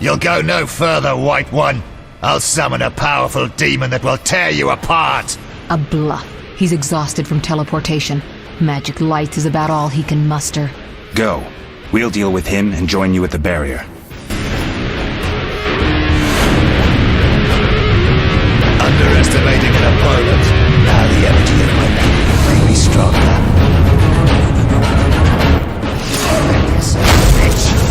You'll go no further, White One. I'll summon a powerful demon that will tear you apart. A bluff. He's exhausted from teleportation. Magic light is about all he can muster. Go. We'll deal with him and join you at the barrier. Underestimating an opponent. Now the energy of my people may be stronger. This bitch.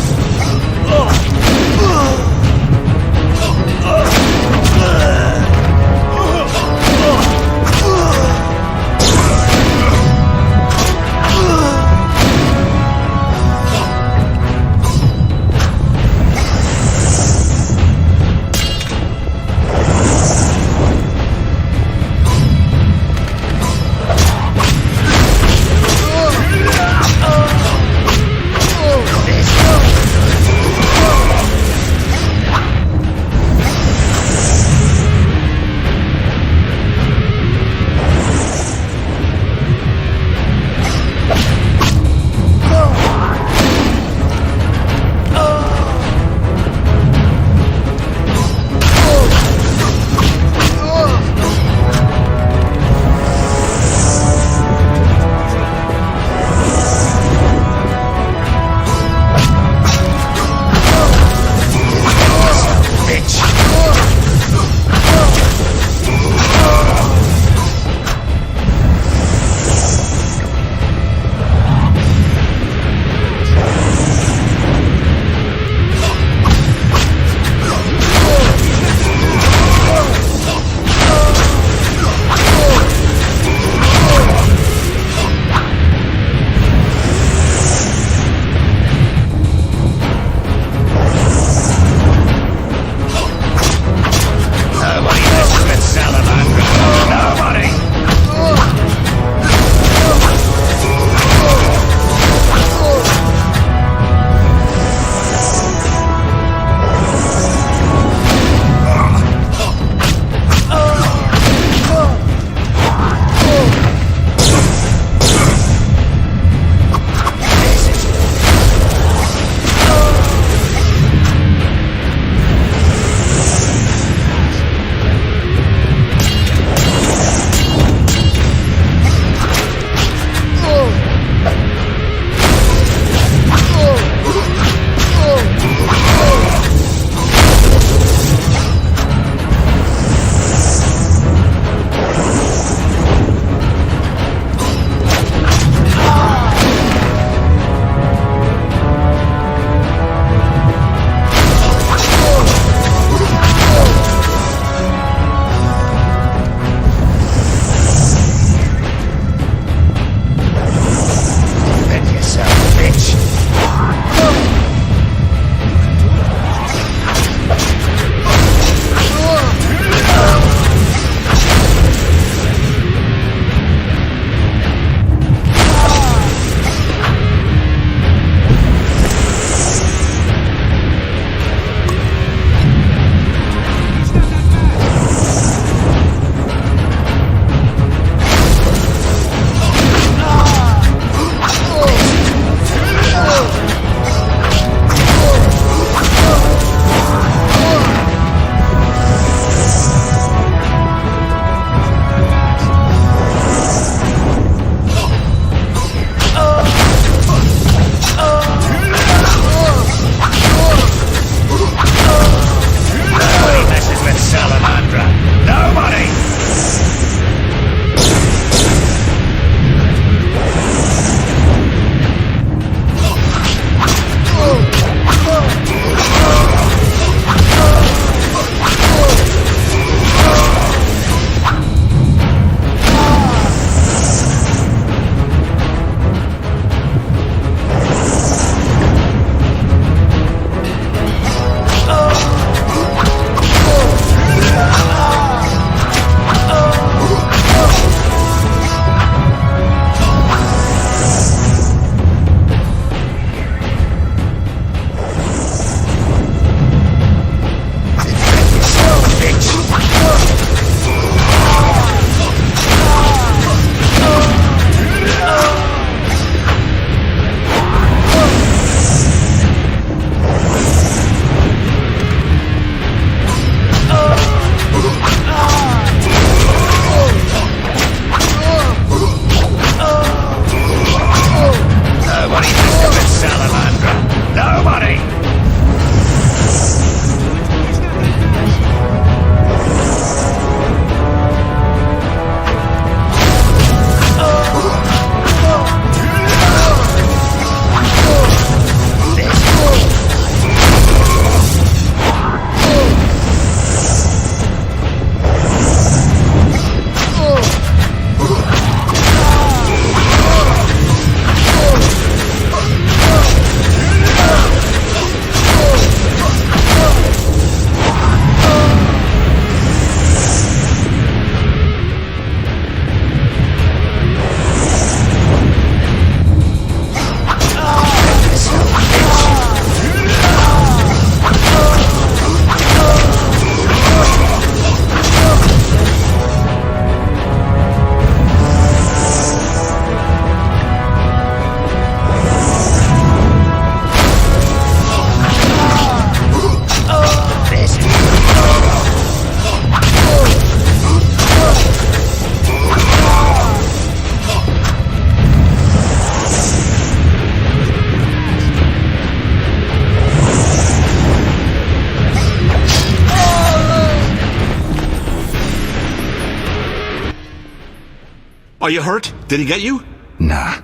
Are you hurt? Did he get you? Nah.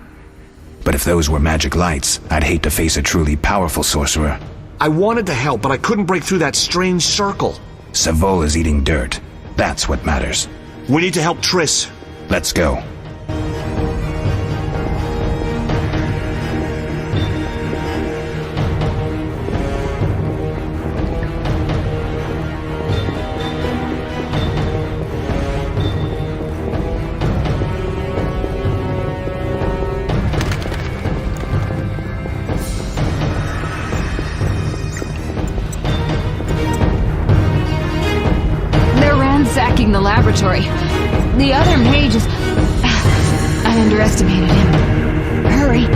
But if those were magic lights, I'd hate to face a truly powerful sorcerer. I wanted to help, but I couldn't break through that strange circle. Savola's eating dirt. That's what matters. We need to help Triss. Let's go. Ransacking the laboratory. The other mage is... I underestimated him. Hurry.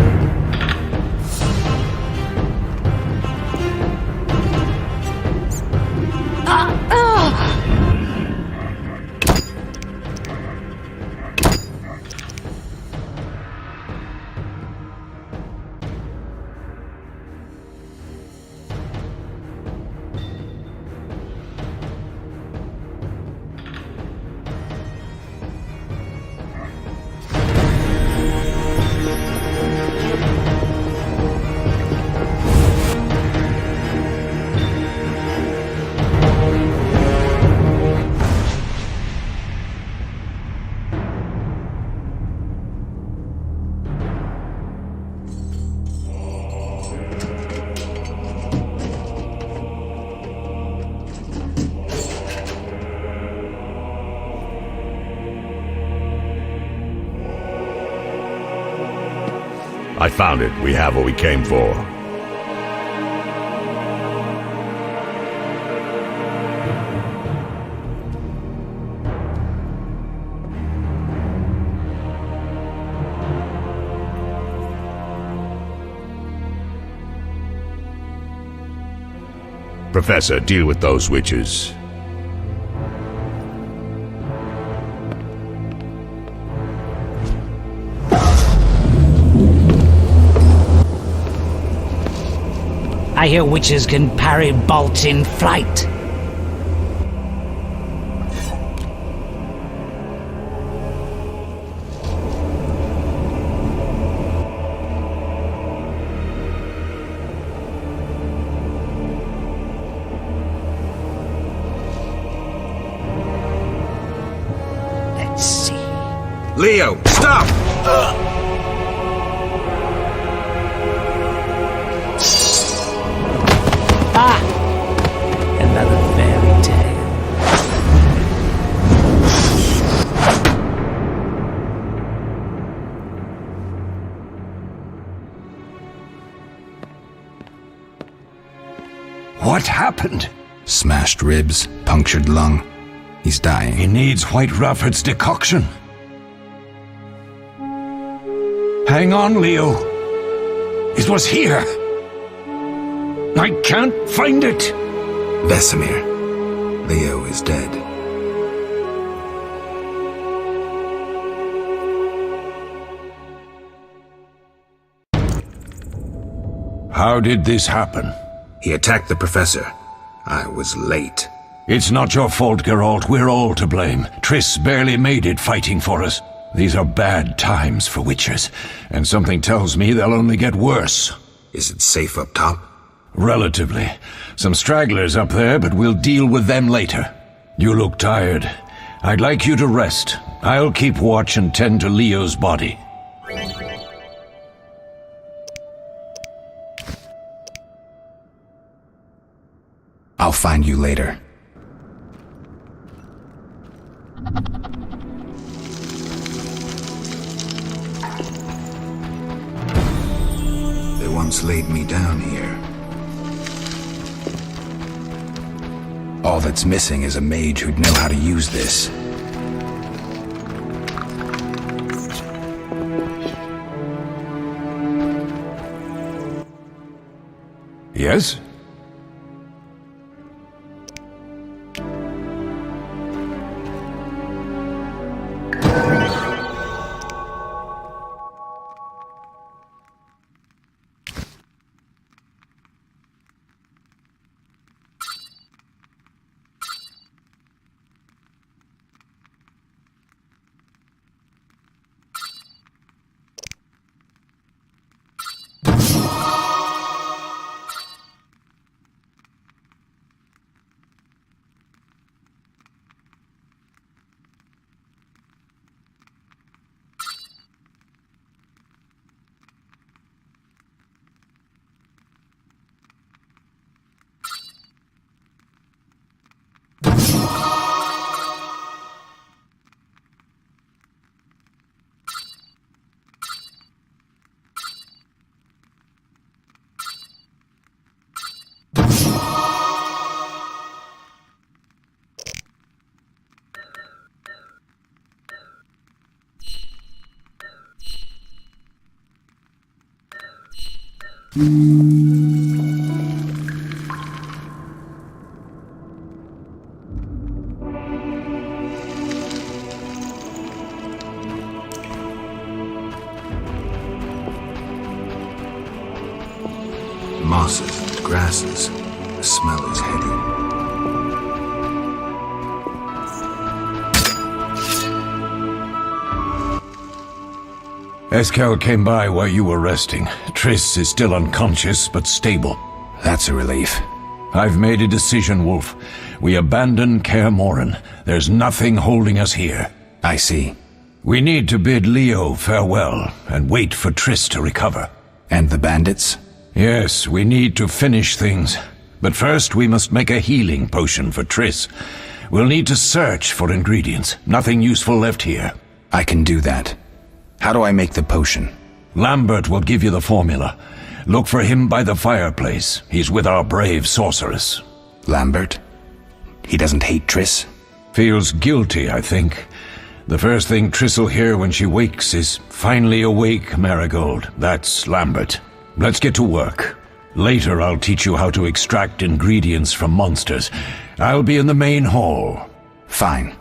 I found it. We have what we came for. Professor, deal with those witches. I hear witches can parry bolts in flight. Let's see. Leo, stop! Another fairy tale. What happened? Smashed ribs, punctured lung. He's dying. He needs White Rafford's decoction. Hang on, Leo. It was here. I can't find it. Vesemir. Leo is dead. How did this happen? He attacked the professor. I was late. It's not your fault, Geralt. We're all to blame. Triss barely made it fighting for us. These are bad times for witchers, and something tells me they'll only get worse. Is it safe up top? Relatively. Some stragglers up there, but we'll deal with them later. You look tired. I'd like you to rest. I'll keep watch and tend to Leo's body. I'll find you later. They once laid me down here. All that's missing is a mage who'd know how to use this. Yes? Mosses, grasses. The smell is heady. Eskel came by while you were resting. Triss is still unconscious, but stable. That's a relief. I've made a decision, Wolf. We abandon Kaer Morhen. There's nothing holding us here. I see. We need to bid Leo farewell and wait for Triss to recover. And the bandits? Yes, we need to finish things. But first we must make a healing potion for Triss. We'll need to search for ingredients. Nothing useful left here. I can do that. How do I make the potion? Lambert will give you the formula. Look for him by the fireplace. He's with our brave sorceress. Lambert? He doesn't hate Triss? Feels guilty, I think. The first thing Triss'll hear when she wakes is, "Finally awake, Marigold." That's Lambert. Let's get to work. Later I'll teach you how to extract ingredients from monsters. I'll be in the main hall. Fine.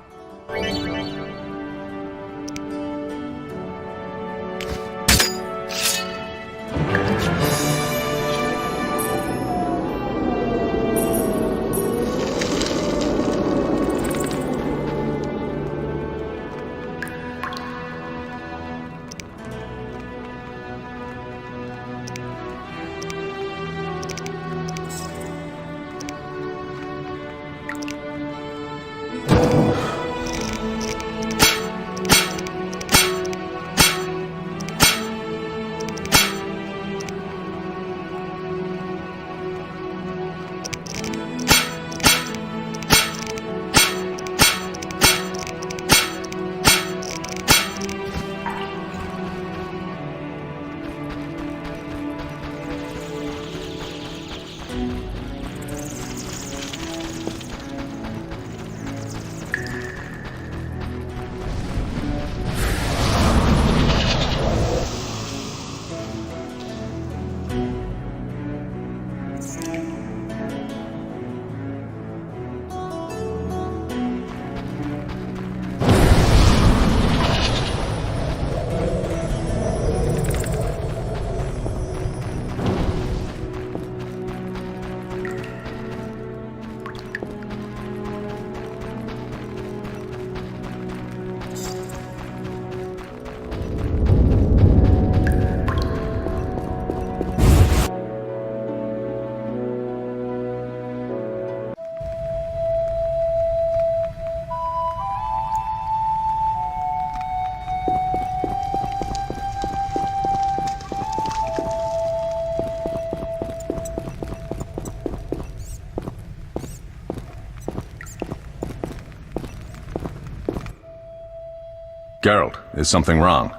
Geralt, is something wrong?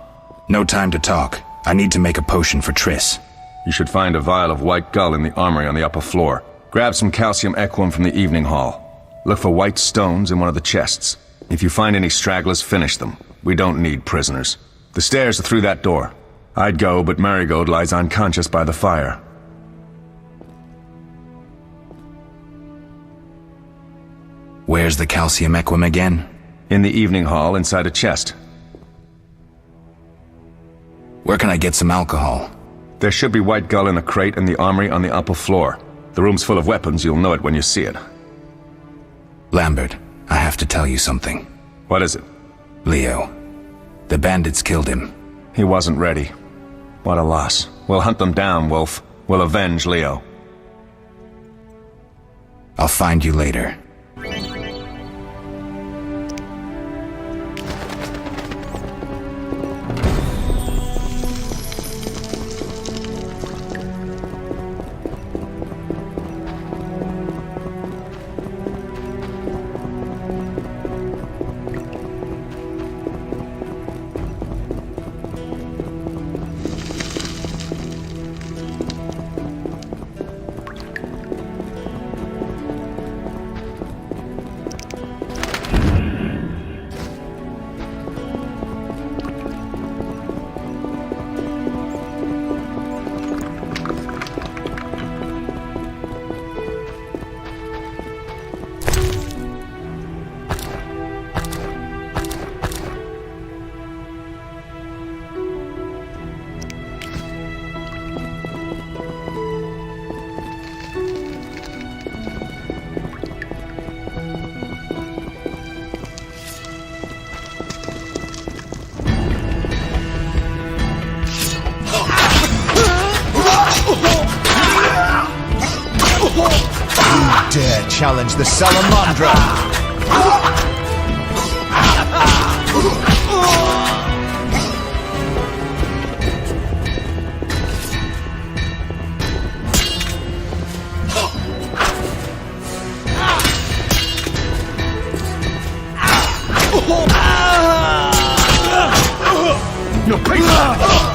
No time to talk. I need to make a potion for Triss. You should find a vial of white gull in the armory on the upper floor. Grab some calcium equum from the evening hall. Look for white stones in one of the chests. If you find any stragglers, finish them. We don't need prisoners. The stairs are through that door. I'd go, but Marigold lies unconscious by the fire. Where's the calcium equum again? In the evening hall, inside a chest. Where can I get some alcohol? There should be white gull in a crate in the armory on the upper floor. The room's full of weapons, you'll know it when you see it. Lambert, I have to tell you something. What is it? Leo. The bandits killed him. He wasn't ready. What a loss. We'll hunt them down, Wolf. We'll avenge Leo. I'll find you later. challenge the Salamandra! You'll pay for that!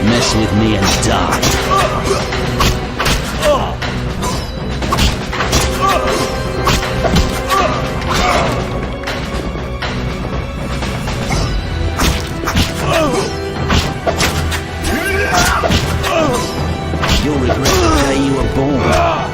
Mess with me and die. You'll regret the day you were born.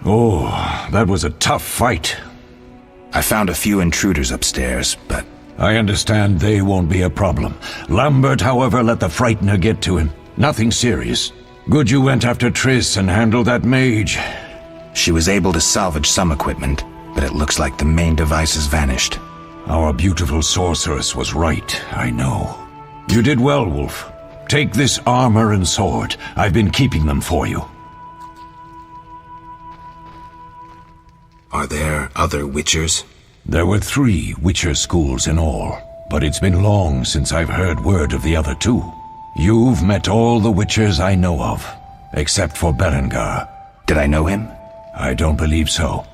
Oh, that was a tough fight. I found a few intruders upstairs, but I understand they won't be a problem. Lambert, however, let the Frightener get to him. Nothing serious. Good you went after Triss and handled that mage. she was able to salvage some equipment, but it looks like the main device has vanished. Our beautiful sorceress was right, I know. You did well, Wolf. Take this armor and sword. I've been keeping them for you. Are there other Witchers? There were 3 Witcher schools in all, but it's been long since I've heard word of the other 2. You've met all the Witchers I know of, except for Berengar. Did I know him? I don't believe so.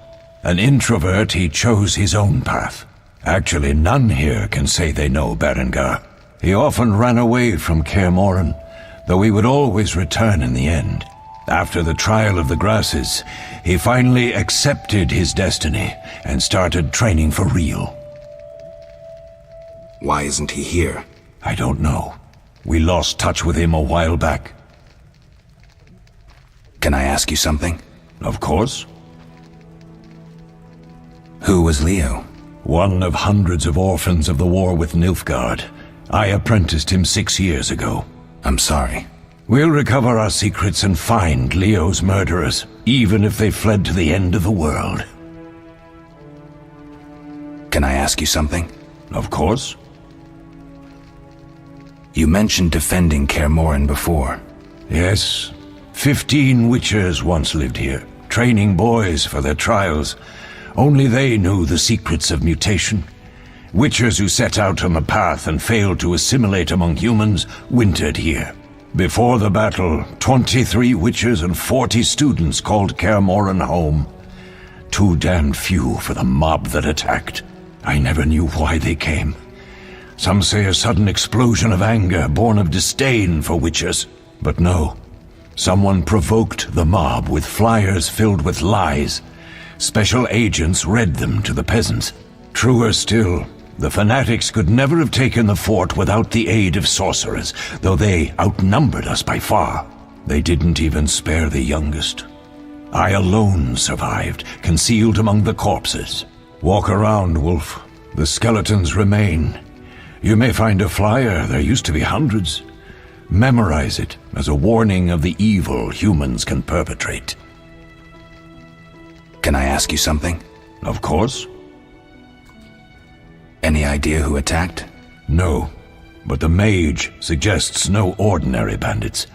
An introvert, he chose his own path. Actually, none here can say they know Berengar. He often ran away from Kaer Morhen, though he would always return in the end. After the trial of the grasses, he finally accepted his destiny and started training for real. Why isn't he here? I don't know. We lost touch with him a while back. Can I ask you something? Of course. Who was Leo? One of hundreds of orphans of the war with Nilfgaard. I apprenticed him 6 years ago. I'm sorry. We'll recover our secrets and find Leo's murderers, even if they fled to the end of the world. Can I ask you something? Of course. You mentioned defending Kaer Morhen before. Yes. 15 Witchers once lived here, training boys for their trials. Only they knew the secrets of mutation. Witchers who set out on the path and failed to assimilate among humans wintered here. Before the battle, 23 Witchers and 40 students called Kaer Morhen home. Too damned few for the mob that attacked. I never knew why they came. Some say a sudden explosion of anger born of disdain for Witchers. But no. Someone provoked the mob with flyers filled with lies. Special agents read them to the peasants. Truer still, the fanatics could never have taken the fort without the aid of sorcerers, though they outnumbered us by far. They didn't even spare the youngest. I alone survived, concealed among the corpses. Walk around, Wolf. The skeletons remain. You may find a flyer, there used to be hundreds. Memorize it as a warning of the evil humans can perpetrate. Can I ask you something? Of course. Any idea who attacked? No, but the mage suggests no ordinary bandits.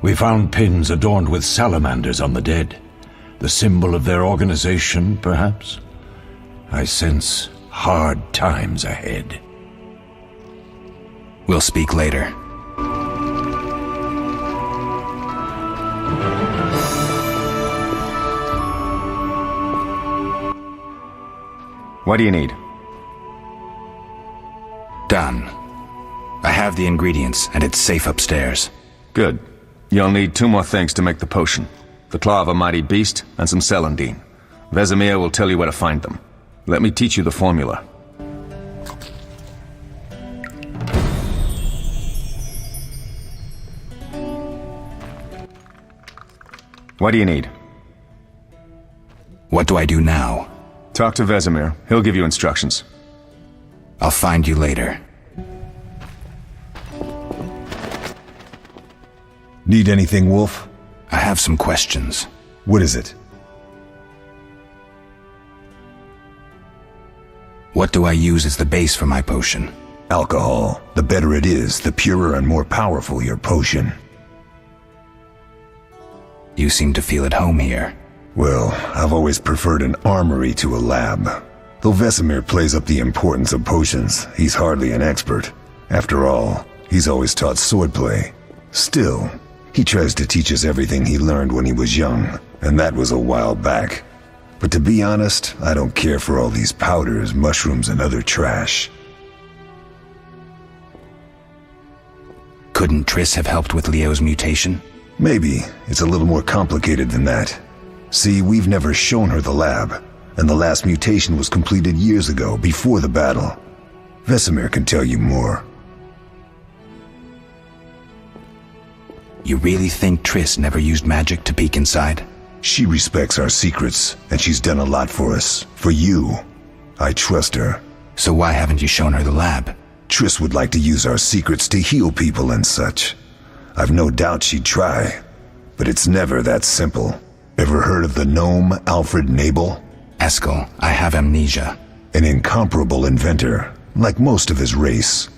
We found pins adorned with salamanders on the dead. The symbol of their organization, perhaps? I sense hard times ahead. We'll speak later. What do you need? Done. I have the ingredients, and it's safe upstairs. Good. You'll need 2 more things to make the potion. The claw of a mighty beast, and some celandine. Vesemir will tell you where to find them. Let me teach you the formula. What do you need? What do I do now? Talk to Vesemir. He'll give you instructions. I'll find you later. Need anything, Wolf? I have some questions. What is it? What do I use as the base for my potion? Alcohol. The better it is, the purer and more powerful your potion. You seem to feel at home here. Well, I've always preferred an armory to a lab. Though Vesemir plays up the importance of potions, he's hardly an expert. After all, he's always taught swordplay. Still, he tries to teach us everything he learned when he was young, and that was a while back. But to be honest, I don't care for all these powders, mushrooms, and other trash. Couldn't Triss have helped with Leo's mutation? Maybe. It's a little more complicated than that. See, we've never shown her the lab, and the last mutation was completed years ago, before the battle. Vesemir can tell you more. You really think Triss never used magic to peek inside? She respects our secrets, and she's done a lot for us. For you. I trust her. So why haven't you shown her the lab? Triss would like to use our secrets to heal people and such. I've no doubt she'd try, but it's never that simple. Ever heard of the gnome Alfred Nabel? Eskel, I have amnesia. An incomparable inventor, like most of his race.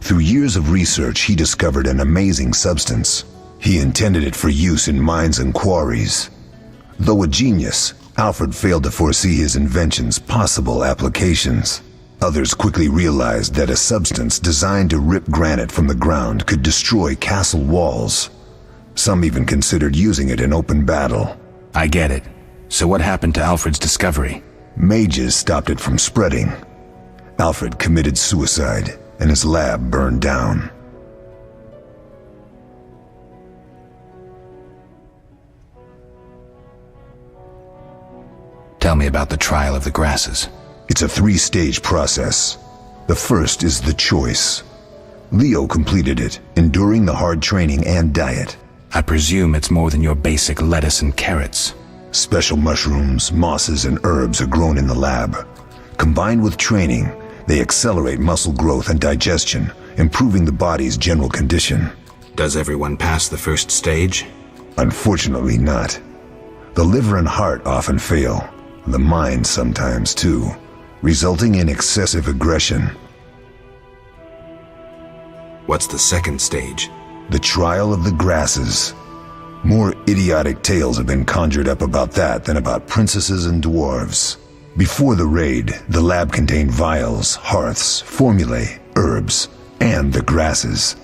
Through years of research, he discovered an amazing substance. He intended it for use in mines and quarries. Though a genius, Alfred failed to foresee his invention's possible applications. Others quickly realized that a substance designed to rip granite from the ground could destroy castle walls. Some even considered using it in open battle. I get it. So what happened to Alfred's discovery? Mages stopped it from spreading. Alfred committed suicide, and his lab burned down. Tell me about the trial of the grasses. It's a 3-stage process. The first is the choice. Leo completed it, enduring the hard training and diet. I presume it's more than your basic lettuce and carrots. Special mushrooms, mosses, and herbs are grown in the lab. Combined with training, they accelerate muscle growth and digestion, improving the body's general condition. Does everyone pass the first stage? Unfortunately not. The liver and heart often fail. The mind sometimes too, resulting in excessive aggression. What's the second stage? The trial of the grasses. More idiotic tales have been conjured up about that than about princesses and dwarves. Before the raid, the lab contained vials, hearths, formulae, herbs, and the grasses.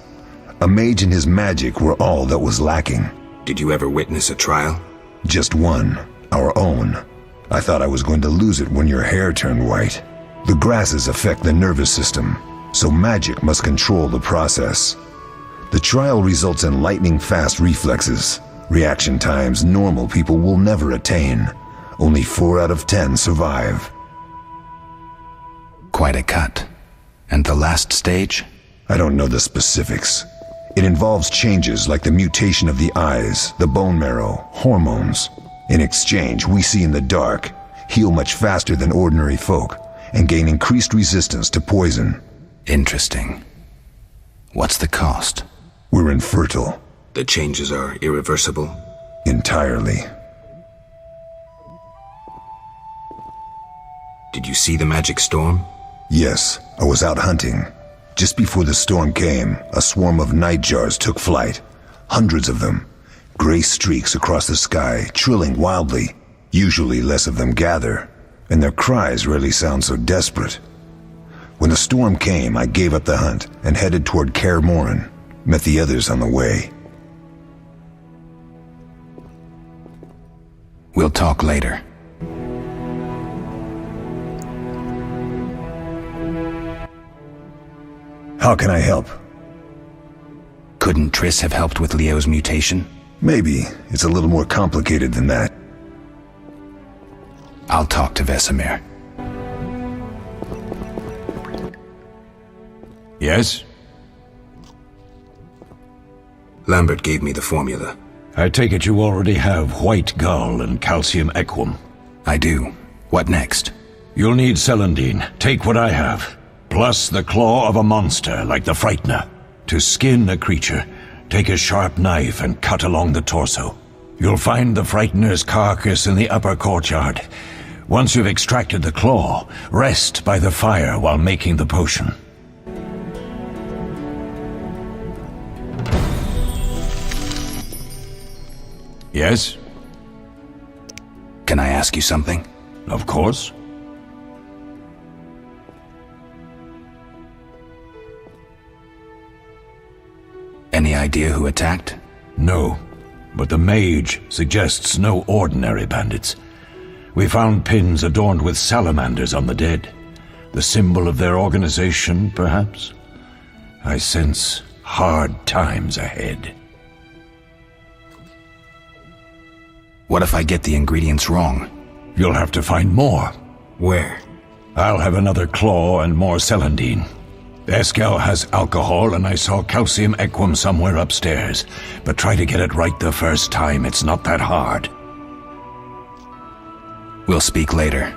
A mage and his magic were all that was lacking. Did you ever witness a trial? Just one, our own. I thought I was going to lose it when your hair turned white. The grasses affect the nervous system, so magic must control the process. The trial results in lightning-fast reflexes, reaction times normal people will never attain. Only 4 out of 10 survive. Quite a cut. And the last stage? I don't know the specifics. It involves changes like the mutation of the eyes, the bone marrow, hormones. In exchange, we see in the dark, heal much faster than ordinary folk, and gain increased resistance to poison. Interesting. What's the cost? We're infertile. The changes are irreversible? Entirely. Did you see the magic storm? Yes, I was out hunting. Just before the storm came, a swarm of nightjars took flight. Hundreds of them. Gray streaks across the sky, trilling wildly. Usually less of them gather, and their cries rarely sound so desperate. When the storm came, I gave up the hunt and headed toward Kaer Morhen. Met the others on the way. We'll talk later. How can I help? Couldn't Triss have helped with Leo's mutation? Maybe. It's a little more complicated than that. I'll talk to Vesemir. Yes? Lambert gave me the formula. I take it you already have white gall and calcium equum. I do. What next? You'll need celandine. Take what I have. Plus the claw of a monster like the Frightener. To skin a creature, take a sharp knife and cut along the torso. You'll find the Frightener's carcass in the upper courtyard. Once you've extracted the claw, rest by the fire while making the potion. Yes? Can I ask you something? Of course. Any idea who attacked? No, but the mage suggests no ordinary bandits. We found pins adorned with salamanders on the dead. The symbol of their organization, perhaps? I sense hard times ahead. What if I get the ingredients wrong? You'll have to find more. Where? I'll have another claw and more celandine. Eskel has alcohol, and I saw calcium equum somewhere upstairs. But try to get it right the first time. It's not that hard. We'll speak later.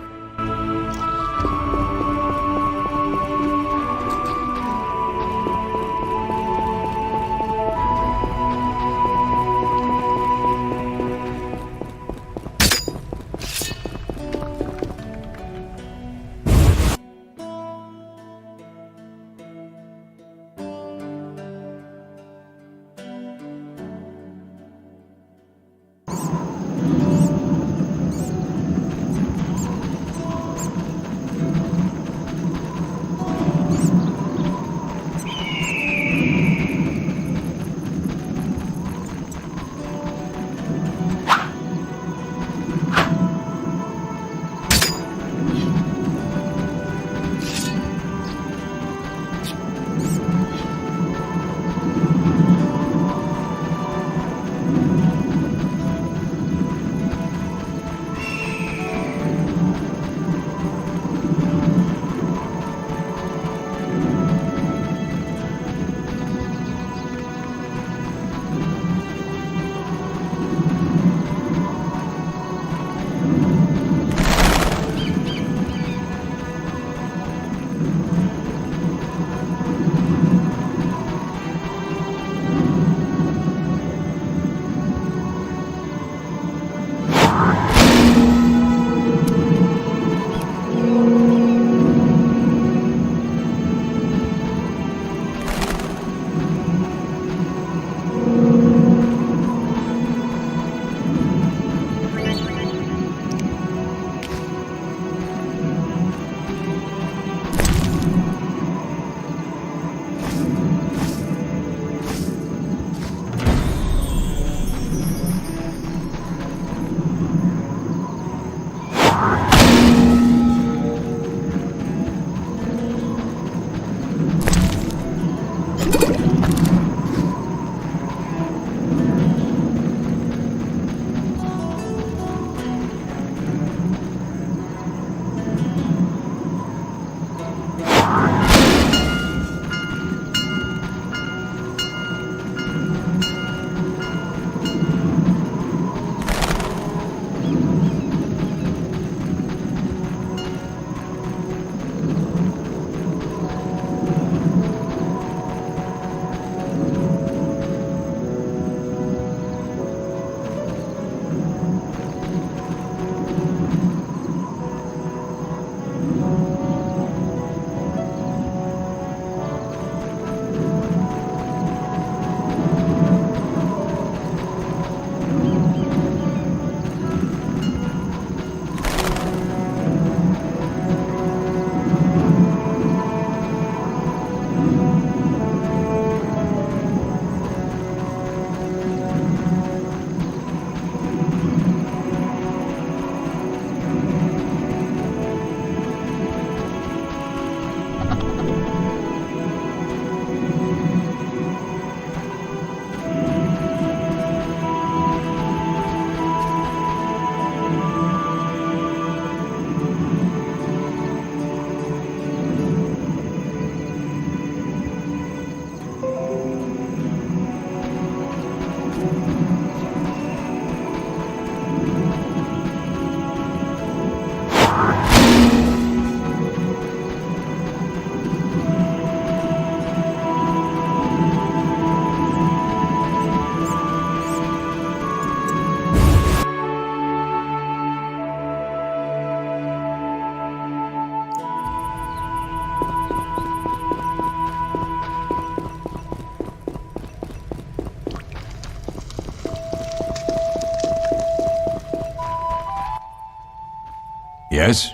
Yes?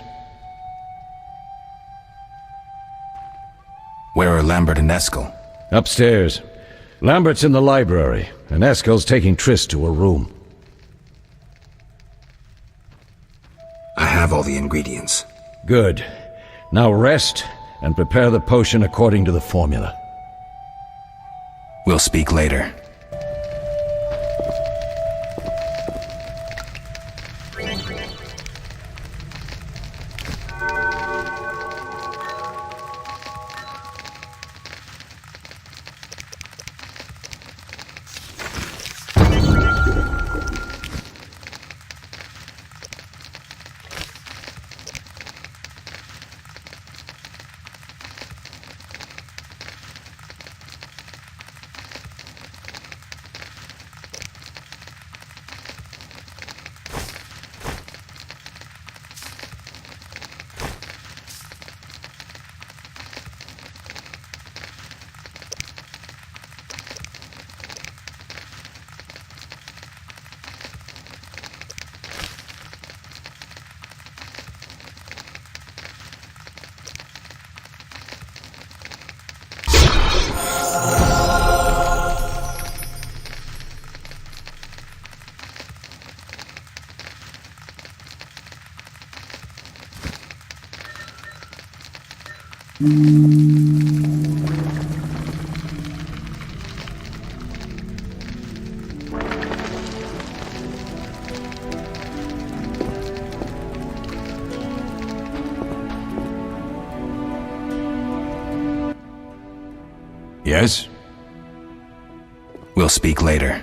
Where are Lambert and Eskel? Upstairs. Lambert's in the library, and Eskel's taking Triss to her room. I have all the ingredients. Good. Now rest, and prepare the potion according to the formula. We'll speak later. Yes? We'll speak later.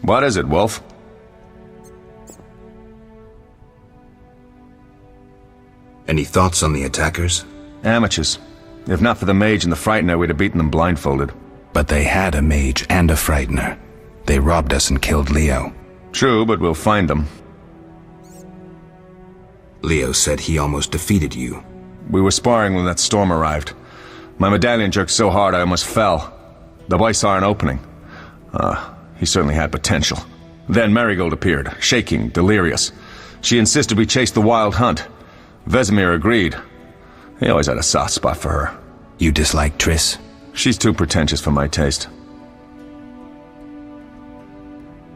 What is it, Wolf? Any thoughts on the attackers? Amateurs. If not for the mage and the frightener, we'd have beaten them blindfolded. But they had a mage and a frightener. They robbed us and killed Leo. True, but we'll find them. Leo said he almost defeated you. We were sparring when that storm arrived. My medallion jerked so hard I almost fell. The boy saw an opening. He certainly had potential. Then Marigold appeared, shaking, delirious. She insisted we chase the wild hunt. Vesemir agreed. He always had a soft spot for her. You dislike Triss? She's too pretentious for my taste.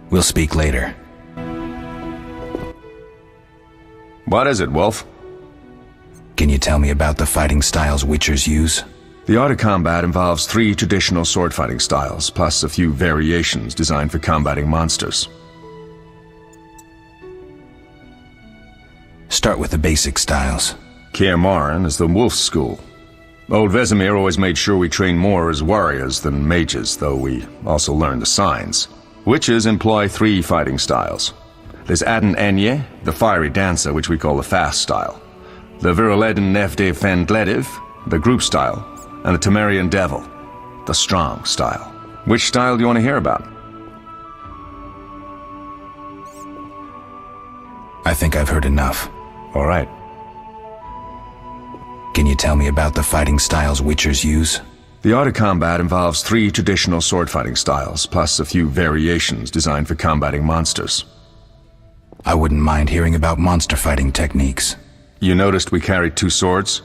We'll speak later. What is it, Wolf? Can you tell me about the fighting styles Witchers use? The art of combat involves 3 traditional sword fighting styles, plus a few variations designed for combating monsters. Start with the basic styles. Kaer Morhen is the wolf school. Old Vesemir always made sure we trained more as warriors than mages, though we also learned the signs. Witches employ 3 fighting styles. There's Aden Enye, the fiery dancer, which we call the fast style. The Viruleden Nef de Fendlediv, the group style. And the Temerian Devil, the strong style. Which style do you want to hear about? I think I've heard enough. All right. Can you tell me about the fighting styles Witchers use? The art of combat involves 3 traditional sword fighting styles, plus a few variations designed for combating monsters. I wouldn't mind hearing about monster fighting techniques. You noticed we carried 2 swords?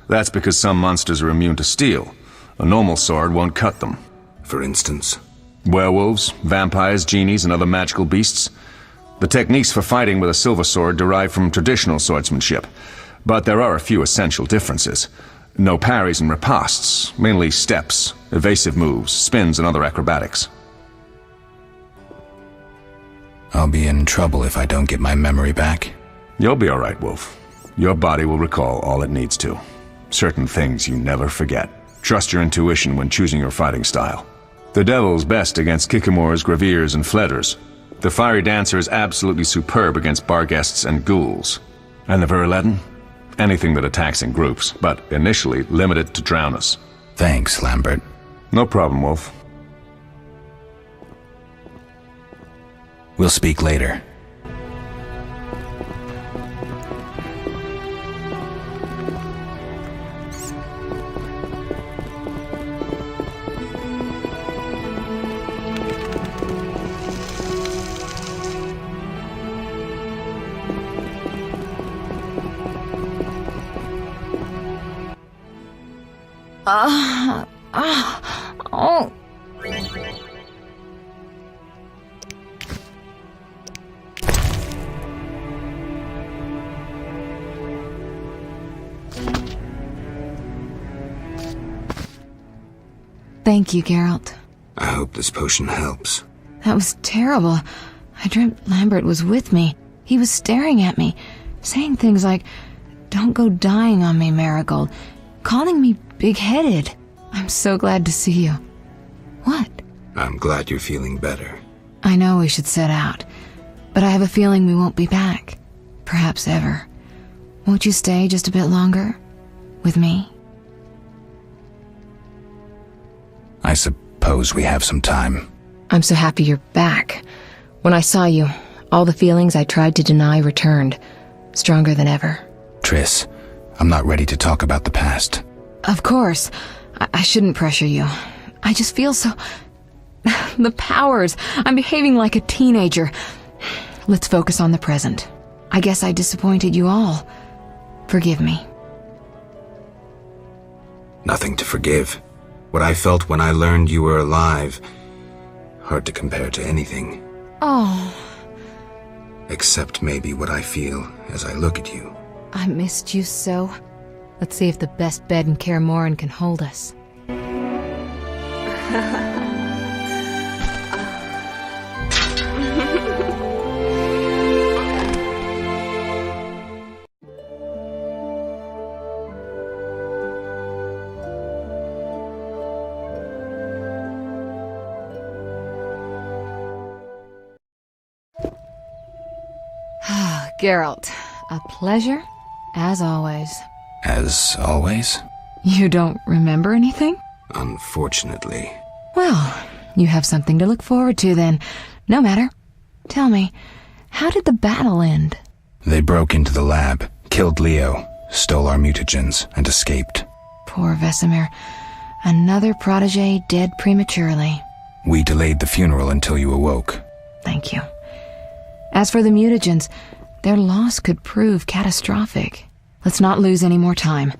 That's because some monsters are immune to steel. A normal sword won't cut them. For instance? Werewolves, vampires, genies, and other magical beasts. The techniques for fighting with a silver sword derive from traditional swordsmanship, but there are a few essential differences. No parries and ripostes, mainly steps, evasive moves, spins, and other acrobatics. I'll be in trouble if I don't get my memory back. You'll be all right, Wolf. Your body will recall all it needs to. Certain things you never forget. Trust your intuition when choosing your fighting style. The Devil's best against Kikimors, Graviers, and Fledders. The Fiery Dancer is absolutely superb against Barghests and Ghouls. And the Viruleden? Anything that attacks in groups, but initially limited to drowners. Thanks, Lambert. No problem, Wolf. We'll speak later. Oh. Thank you, Geralt. I hope this potion helps. That was terrible. I dreamt Lambert was with me. He was staring at me, saying things like, "Don't go dying on me, Marigold," calling me big-headed. I'm so glad to see you. What? I'm glad you're feeling better. I know we should set out, but I have a feeling we won't be back. Perhaps ever. Won't you stay just a bit longer? With me? I suppose we have some time. I'm so happy you're back. When I saw you, all the feelings I tried to deny returned, stronger than ever. Triss, I'm not ready to talk about the past. Of course. I shouldn't pressure you. I just feel so... the powers. I'm behaving like a teenager. Let's focus on the present. I guess I disappointed you all. Forgive me. Nothing to forgive. What I felt when I learned you were alive, hard to compare to anything. Oh. Except maybe what I feel as I look at you. I missed you so. Let's see if the best bed in Kaer Morhen can hold us. Geralt, a pleasure, as always. As always? You don't remember anything? Unfortunately. Well, you have something to look forward to then. No matter. Tell me, how did the battle end? They broke into the lab, killed Leo, stole our mutagens, and escaped. Poor Vesemir. Another protege dead prematurely. We delayed the funeral until you awoke. Thank you. As for the mutagens, their loss could prove catastrophic. Let's not lose any more time.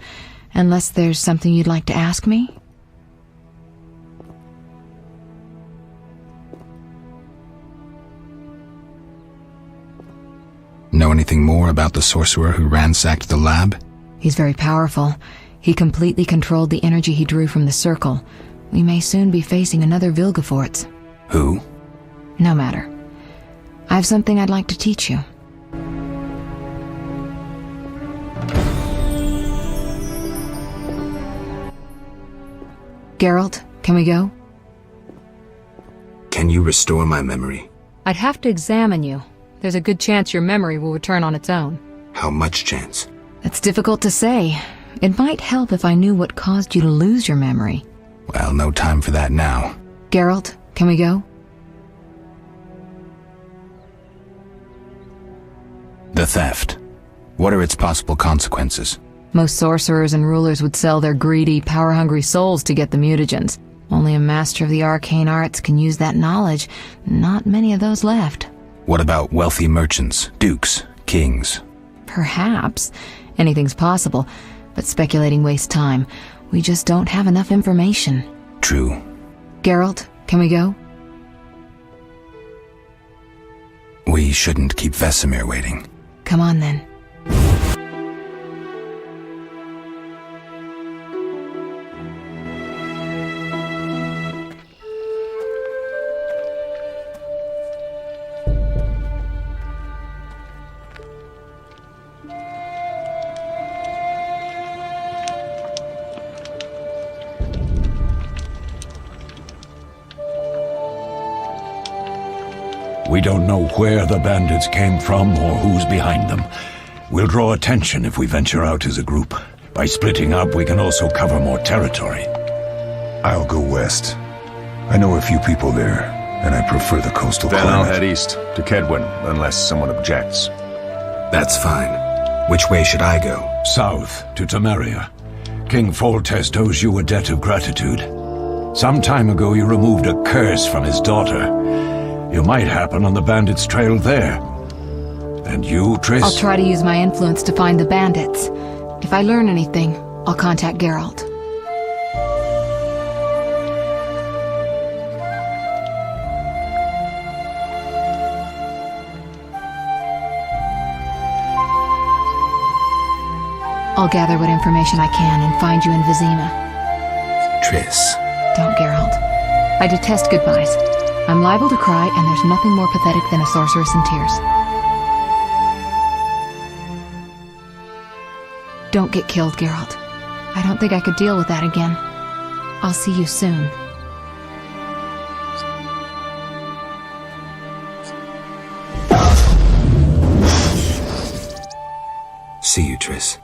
Unless there's something you'd like to ask me? Know anything more about the sorcerer who ransacked the lab? He's very powerful. He completely controlled the energy he drew from the circle. We may soon be facing another Vilgefortz. Who? No matter. I have something I'd like to teach you. Geralt, can we go? Can you restore my memory? I'd have to examine you. There's a good chance your memory will return on its own. How much chance? It's difficult to say. It might help if I knew what caused you to lose your memory. Well, no time for that now. Geralt, can we go? The theft. What are its possible consequences? Most sorcerers and rulers would sell their greedy, power-hungry souls to get the mutagens. Only a master of the arcane arts can use that knowledge. Not many of those left. What about wealthy merchants, dukes, kings? Perhaps. Anything's possible, but speculating wastes time. We just don't have enough information. True. Geralt, can we go? We shouldn't keep Vesemir waiting. Come on then. We don't know where the bandits came from or who's behind them. We'll draw attention if we venture out as a group. By splitting up, we can also cover more territory. I'll go west. I know a few people there, and I prefer the coastal Then climate. I'll head east, to Kedwin, unless someone objects. That's fine. Which way should I go? South, to Temeria. King Foltest owes you a debt of gratitude. Some time ago you removed a curse from his daughter. You might happen on the bandits' trail there. And you, Triss? I'll try to use my influence to find the bandits. If I learn anything, I'll contact Geralt. I'll gather what information I can and find you in Vizima. Triss. Don't, Geralt. I detest goodbyes. I'm liable to cry, and there's nothing more pathetic than a sorceress in tears. Don't get killed, Geralt. I don't think I could deal with that again. I'll see you soon. See you, Triss.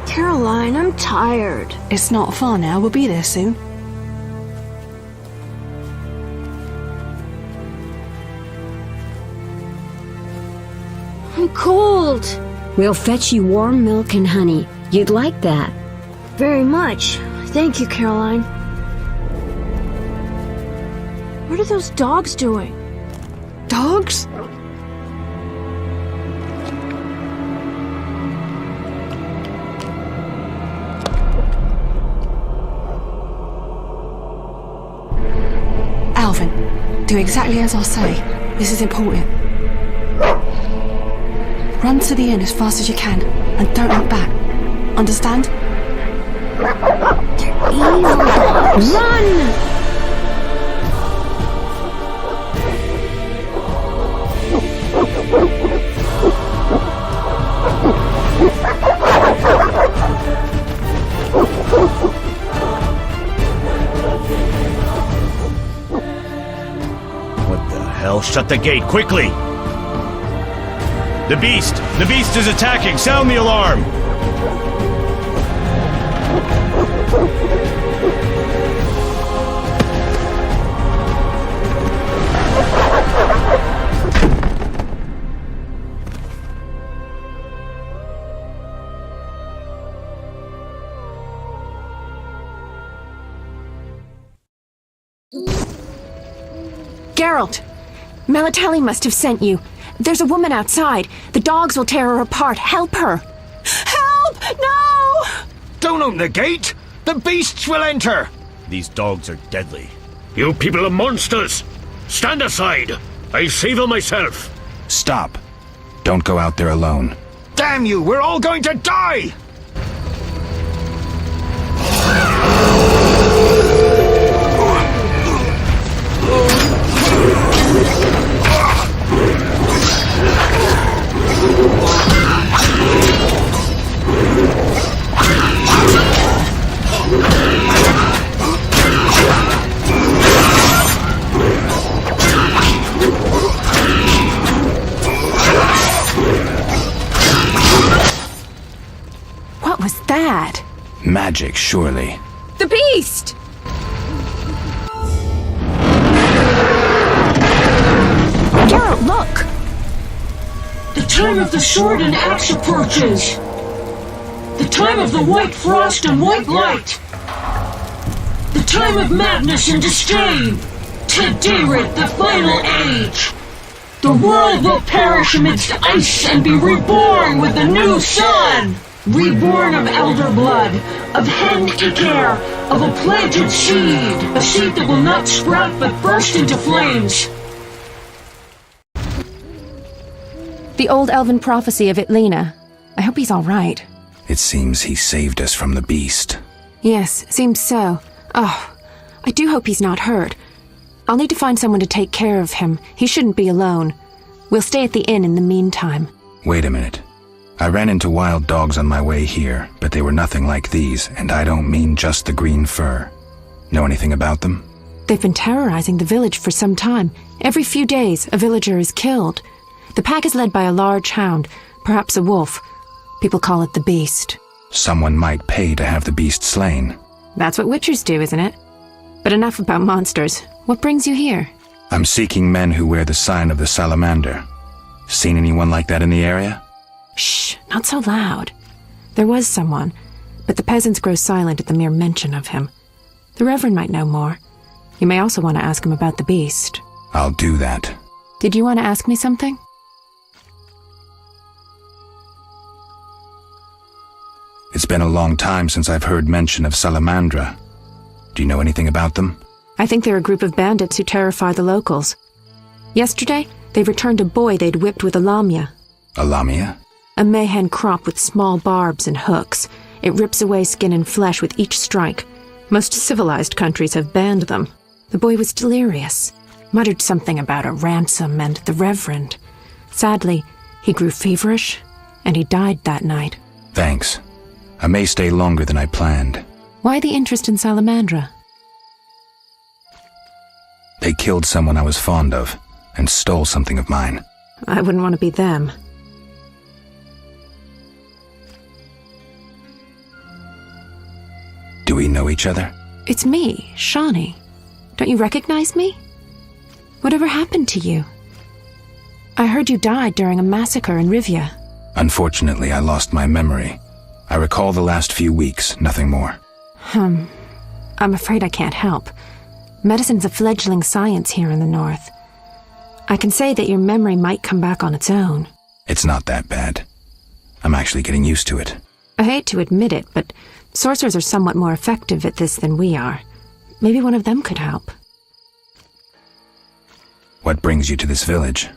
Caroline, I'm tired. It's not far now. We'll be there soon. I'm cold. We'll fetch you warm milk and honey. You'd like that. Very much. Thank you, Caroline. What are those dogs doing? Dogs? Alvin, do exactly as I say. This is important. Run to the inn as fast as you can, and don't look back. Understand? They're evil dogs. Run! What the hell? Shut the gate, quickly! The beast! The beast is attacking! Sound the alarm! Geralt! Melatelli must have sent you. There's a woman outside. The dogs will tear her apart. Help her! Help! No! Don't open the gate! The beasts will enter! These dogs are deadly. You people are monsters! Stand aside! I'll save her myself! Stop. Don't go out there alone. Damn you! We're all going to die! What was that? Magic, surely. The beast! Geralt, look! The time of the sword and axe approaches. The time of the white frost and white light. The time of madness and disdain. Tedirit, the final age. The world will perish amidst ice and be reborn with the new sun. Reborn of elder blood, of hen Icaire, of a planted seed. A seed that will not sprout but burst into flames. The old elven prophecy of Itlena. I hope he's all right. It seems he saved us from the beast. Yes, seems so. Oh, I do hope he's not hurt. I'll need to find someone to take care of him. He shouldn't be alone. We'll stay at the inn in the meantime. Wait a minute. I ran into wild dogs on my way here, but they were nothing like these, and I don't mean just the green fur. Know anything about them? They've been terrorizing the village for some time. Every few days, a villager is killed. The pack is led by a large hound, perhaps a wolf. People call it the beast. Someone might pay to have the beast slain. That's what witchers do, isn't it? But enough about monsters. What brings you here? I'm seeking men who wear the sign of the salamander. Seen anyone like that in the area? Shh, not so loud. There was someone, but the peasants grow silent at the mere mention of him. The Reverend might know more. You may also want to ask him about the beast. I'll do that. Did you want to ask me something? It's been a long time since I've heard mention of Salamandra. Do you know anything about them? I think they're a group of bandits who terrify the locals. Yesterday, they returned a boy they'd whipped with a lamia. A lamia? A mayhen crop with small barbs and hooks. It rips away skin and flesh with each strike. Most civilized countries have banned them. The boy was delirious, muttered something about a ransom and the Reverend. Sadly, he grew feverish, and he died that night. Thanks. I may stay longer than I planned. Why the interest in Salamandra? They killed someone I was fond of, and stole something of mine. I wouldn't want to be them. Do we know each other? It's me, Shawnee. Don't you recognize me? Whatever happened to you? I heard you died during a massacre in Rivia. Unfortunately, I lost my memory. I recall the last few weeks, nothing more. I'm afraid I can't help. Medicine's a fledgling science here in the north. I can say that your memory might come back on its own. It's not that bad. I'm actually getting used to it. I hate to admit it, but sorcerers are somewhat more effective at this than we are. Maybe one of them could help. What brings you to this village?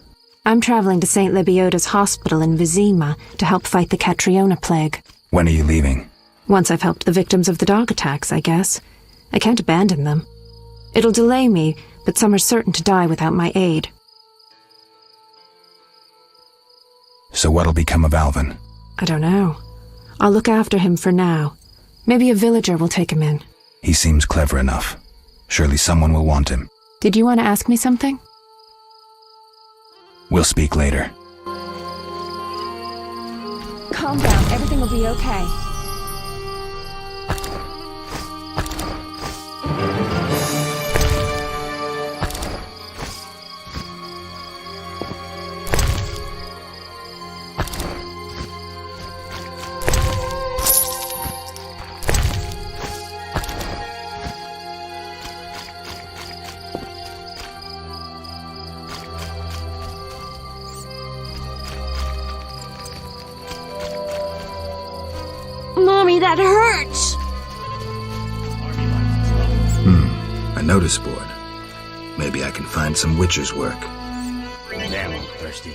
I'm traveling to St. Lebioda's hospital in Vizima to help fight the Catriona plague. When are you leaving? Once I've helped the victims of the dog attacks, I guess. I can't abandon them. It'll delay me, but some are certain to die without my aid. So what'll become of Alvin? I don't know. I'll look after him for now. Maybe a villager will take him in. He seems clever enough. Surely someone will want him. Did you want to ask me something? We'll speak later. Calm down. Everything will be okay. Mommy, that hurts! A notice board. Maybe I can find some witcher's work. Damn, I'm thirsty.